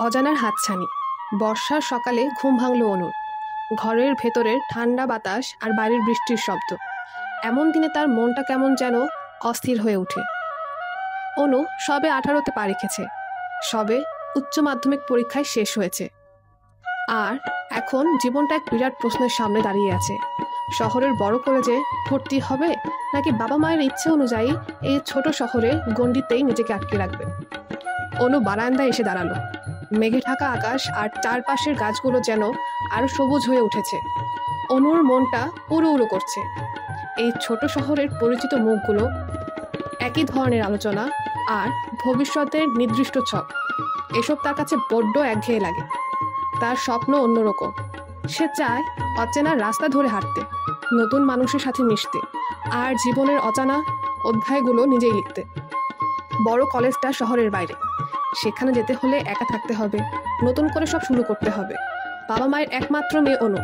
অজানার হাতছানি। বর্ষার সকালে ঘুম ভাঙল অনুর। ঘরের ভেতরের ঠান্ডা বাতাস আর বাইরের বৃষ্টির শব্দ। এমন দিনে তার মনটা কেমন যেন অস্থির হয়ে ওঠে। অনু সবে 18তে পা রেখেছে, সবে উচ্চ মাধ্যমিক পরীক্ষায় শেষ হয়েছে। আর এখন জীবনটা এক বিরাট প্রশ্নের সামনে দাঁড়িয়ে আছে। শহরের বড় কলেজে ভর্তি হবে নাকি বাবা মায়ের ইচ্ছে অনুযায়ী এই ছোট শহরে গণ্ডিতেই নিজেকে আটকে রাখবে। অনু বারান্দায় এসে দাঁড়ালো। মেঘে ঢাকা আকাশ আর চারপাশের গাছগুলো যেন আরো সবুজ হয়ে উঠেছে। অনুর মনটা উড়ো উড়ো করছে। এই ছোট শহরের পরিচিত মুখগুলো, একই ধরনের আলোচনা আর ভবিষ্যতের নির্দিষ্ট ছক, এসব তার কাছে বড্ড একঘেয়ে লাগে। তার স্বপ্ন অন্যরকম। সে চায় অচেনা রাস্তা ধরে হাঁটতে, নতুন মানুষের সাথে মিশতে, আর জীবনের অজানা অধ্যায়গুলো নিজেই লিখতে। বড় কলেজটা শহরের বাইরে, সেখানে যেতে হলে একা থাকতে হবে, নতুন করে সব শুরু করতে হবে। বাবা মায়ের একমাত্র মেয়ে অনু।